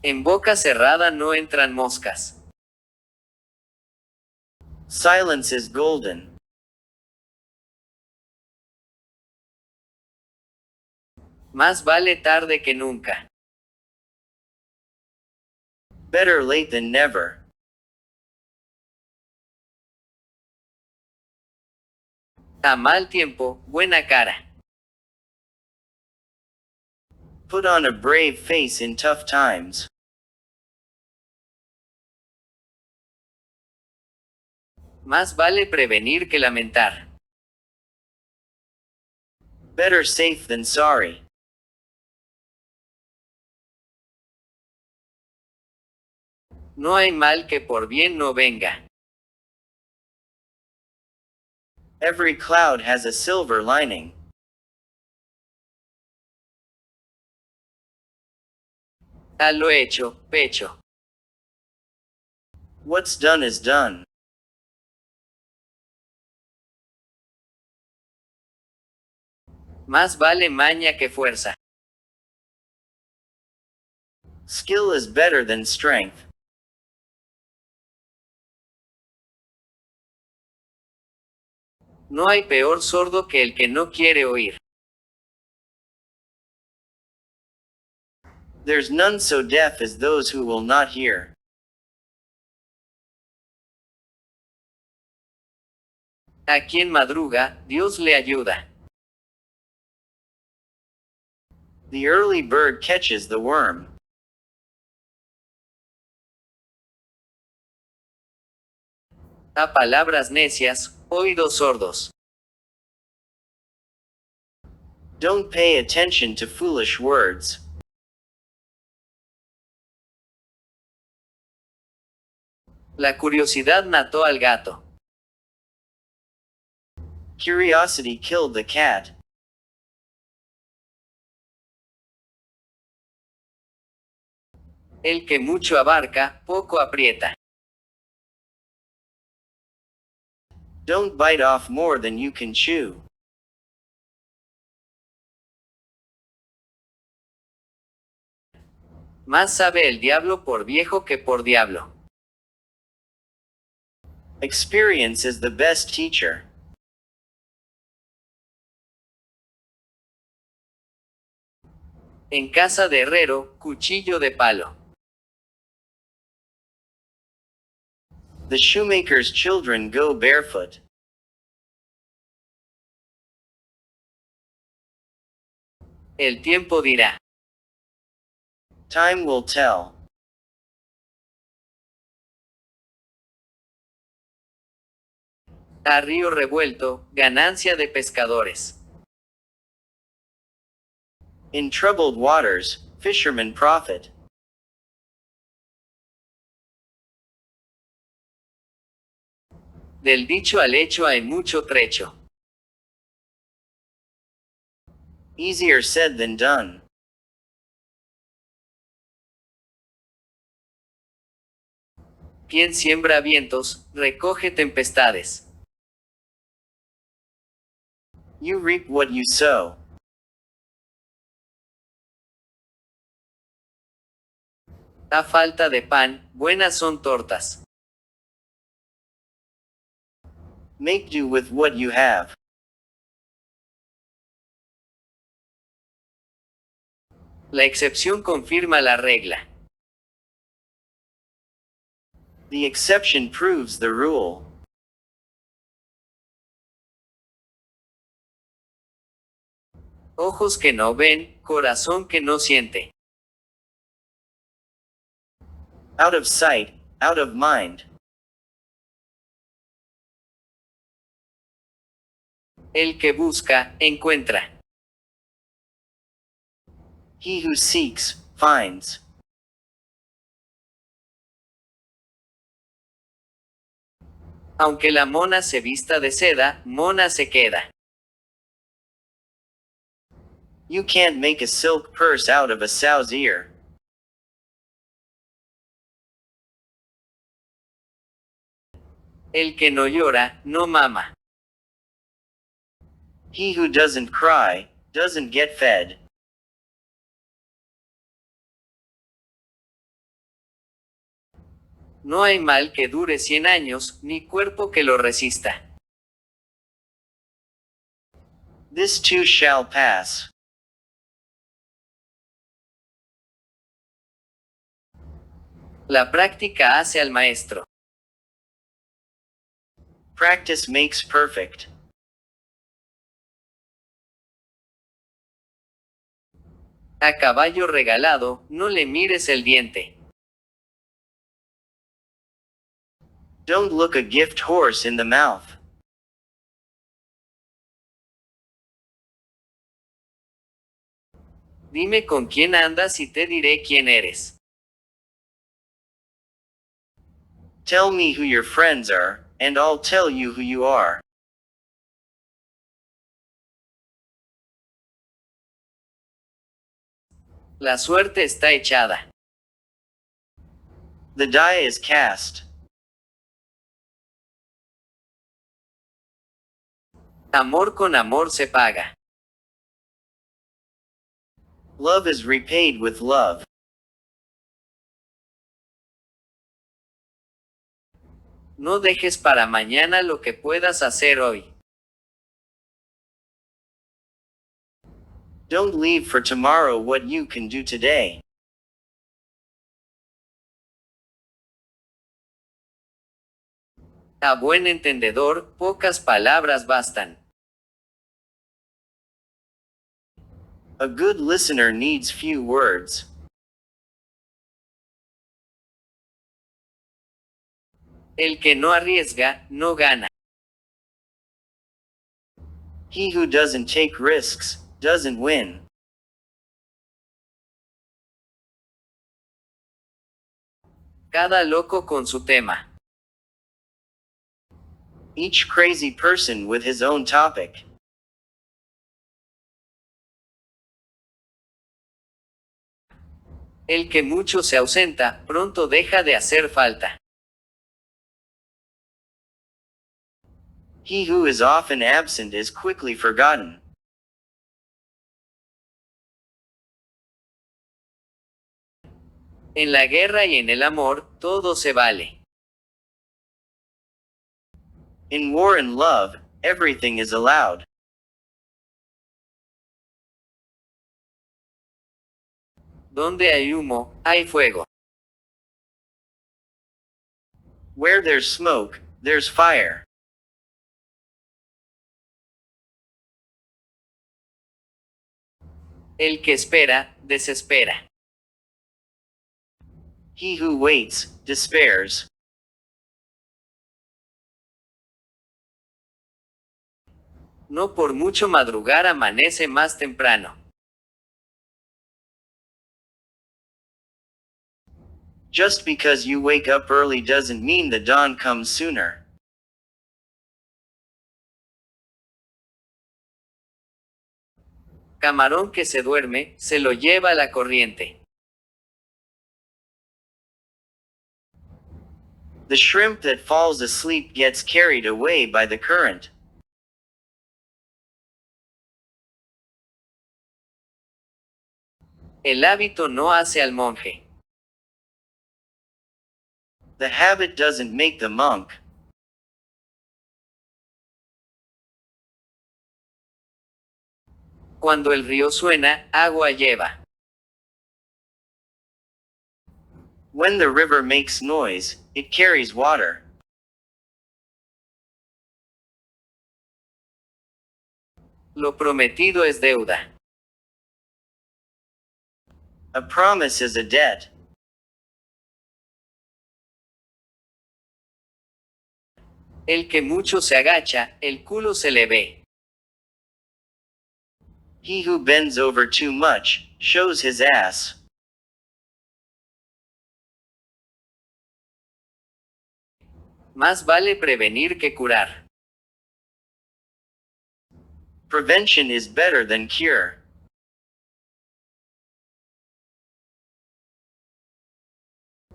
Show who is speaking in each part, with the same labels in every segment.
Speaker 1: En boca cerrada no entran moscas.
Speaker 2: Silence is golden.
Speaker 1: Más vale tarde que nunca.
Speaker 2: Better late than never.
Speaker 1: A mal tiempo, buena cara.
Speaker 2: Put on a brave face in tough times.
Speaker 1: Más vale prevenir que lamentar.
Speaker 2: Better safe than sorry.
Speaker 1: No hay mal que por bien no venga.
Speaker 2: Every cloud has a silver lining.
Speaker 1: A lo hecho, pecho.
Speaker 2: What's done is done.
Speaker 1: Más vale maña que fuerza.
Speaker 2: Skill is better than strength.
Speaker 1: No hay peor sordo que el que no quiere oír.
Speaker 2: There's none so deaf as those who will not hear.
Speaker 1: A quien madruga, Dios le ayuda.
Speaker 2: The early bird catches the worm.
Speaker 1: A palabras necias, oídos sordos.
Speaker 2: Don't pay attention to foolish words.
Speaker 1: La curiosidad mató al gato.
Speaker 2: Curiosity killed the cat.
Speaker 1: El que mucho abarca, poco aprieta.
Speaker 2: Don't bite off more than you can chew.
Speaker 1: Más sabe el diablo por viejo que por diablo.
Speaker 2: Experience is the best teacher.
Speaker 1: En casa de herrero, cuchillo de palo.
Speaker 2: The shoemaker's children go barefoot.
Speaker 1: El tiempo dirá.
Speaker 2: Time will tell.
Speaker 1: A río revuelto, ganancia de pescadores.
Speaker 2: In troubled waters, fishermen profit.
Speaker 1: Del dicho al hecho hay mucho trecho.
Speaker 2: Easier said than done.
Speaker 1: Quien siembra vientos, recoge tempestades.
Speaker 2: You reap what you sow.
Speaker 1: A falta de pan, buenas son tortas.
Speaker 2: Make do with what you have.
Speaker 1: La excepción confirma la regla.
Speaker 2: The exception proves the rule.
Speaker 1: Ojos que no ven, corazón que no siente.
Speaker 2: Out of sight, out of mind.
Speaker 1: El que busca, encuentra.
Speaker 2: He who seeks, finds.
Speaker 1: Aunque la mona se vista de seda, mona se queda.
Speaker 2: You can't make a silk purse out of a sow's ear.
Speaker 1: El que no llora, no mama.
Speaker 2: He who doesn't cry, doesn't get fed.
Speaker 1: No hay mal que dure 100 años, ni cuerpo que lo resista.
Speaker 2: This too shall pass.
Speaker 1: La práctica hace al maestro.
Speaker 2: Practice makes perfect.
Speaker 1: A caballo regalado, no le mires el diente.
Speaker 2: Don't look a gift horse in the mouth.
Speaker 1: Dime con quién andas y te diré quién eres.
Speaker 2: Tell me who your friends are, and I'll tell you who you are.
Speaker 1: La suerte está echada.
Speaker 2: The die is cast.
Speaker 1: Amor con amor se paga.
Speaker 2: Love is repaid with love.
Speaker 1: No dejes para mañana lo que puedas hacer hoy.
Speaker 2: Don't leave for tomorrow what you can do today.
Speaker 1: A buen entendedor, pocas palabras bastan.
Speaker 2: A good listener needs few words.
Speaker 1: El que no arriesga, no gana.
Speaker 2: He who doesn't take risks, doesn't win.
Speaker 1: Cada loco con su tema.
Speaker 2: Each crazy person with his own topic.
Speaker 1: El que mucho se ausenta, pronto deja de hacer falta.
Speaker 2: He who is often absent is quickly forgotten.
Speaker 1: En la guerra y en el amor, todo se vale.
Speaker 2: In war and love, everything is allowed.
Speaker 1: Donde hay humo, hay fuego.
Speaker 2: Where there's smoke, there's fire.
Speaker 1: El que espera, desespera.
Speaker 2: He who waits, despairs.
Speaker 1: No por mucho madrugar amanece más temprano.
Speaker 2: Just because you wake up early doesn't mean the dawn comes sooner.
Speaker 1: Camarón que se duerme, se lo lleva la corriente.
Speaker 2: The shrimp that falls asleep gets carried away by the current.
Speaker 1: El hábito no hace al monje.
Speaker 2: The habit doesn't make the monk.
Speaker 1: Cuando el río suena, agua lleva.
Speaker 2: When the river makes noise, it carries water.
Speaker 1: Lo prometido es deuda.
Speaker 2: A promise is a debt.
Speaker 1: El que mucho se agacha, el culo se le ve.
Speaker 2: He who bends over too much, shows his ass.
Speaker 1: Más vale prevenir que curar.
Speaker 2: Prevention is better than cure.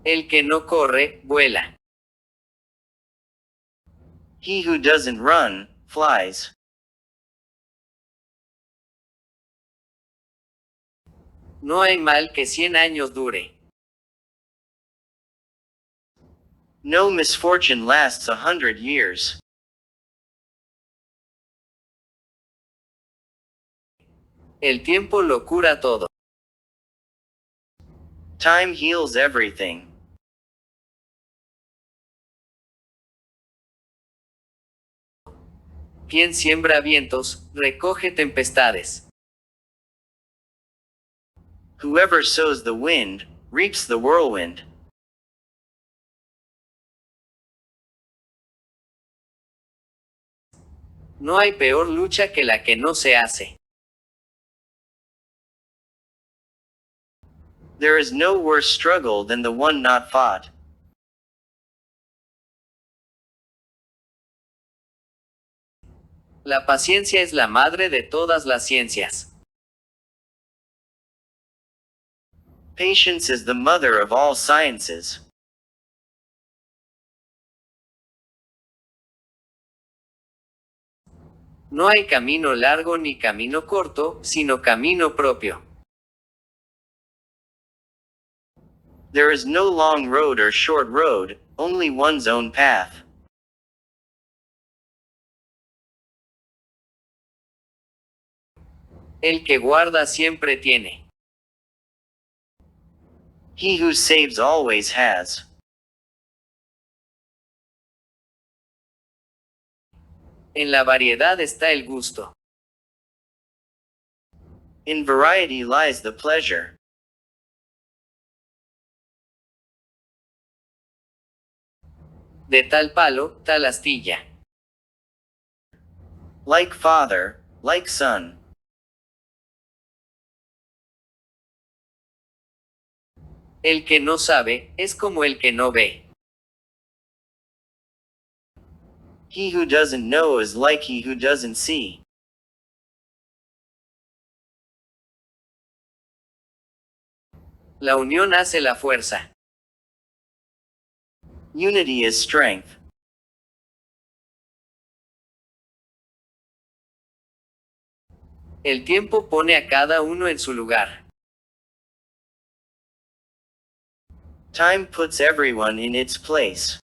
Speaker 1: El que no corre, vuela.
Speaker 2: He who doesn't run, flies.
Speaker 1: No hay mal que 100 años dure.
Speaker 2: No misfortune lasts 100 years.
Speaker 1: El tiempo lo cura todo.
Speaker 2: Time heals everything.
Speaker 1: Quien siembra vientos, recoge tempestades.
Speaker 2: Whoever sows the wind, reaps the whirlwind.
Speaker 1: No hay peor lucha que la que no se hace.
Speaker 2: There is no worse struggle than the one not fought.
Speaker 1: La paciencia es la madre de todas las ciencias.
Speaker 2: Patience is the mother of all sciences.
Speaker 1: No hay camino largo ni camino corto, sino camino propio.
Speaker 2: There is no long road or short road, only one's own path.
Speaker 1: El que guarda siempre tiene.
Speaker 2: He who saves always has.
Speaker 1: En la variedad está el gusto.
Speaker 2: In variety lies the pleasure.
Speaker 1: De tal palo, tal astilla.
Speaker 2: Like father, like son.
Speaker 1: El que no sabe, es como el que no ve.
Speaker 2: He who doesn't know is like he who doesn't see.
Speaker 1: La unión hace la fuerza.
Speaker 2: Unity is strength.
Speaker 1: El tiempo pone a cada uno en su lugar.
Speaker 2: Time puts everyone in its place.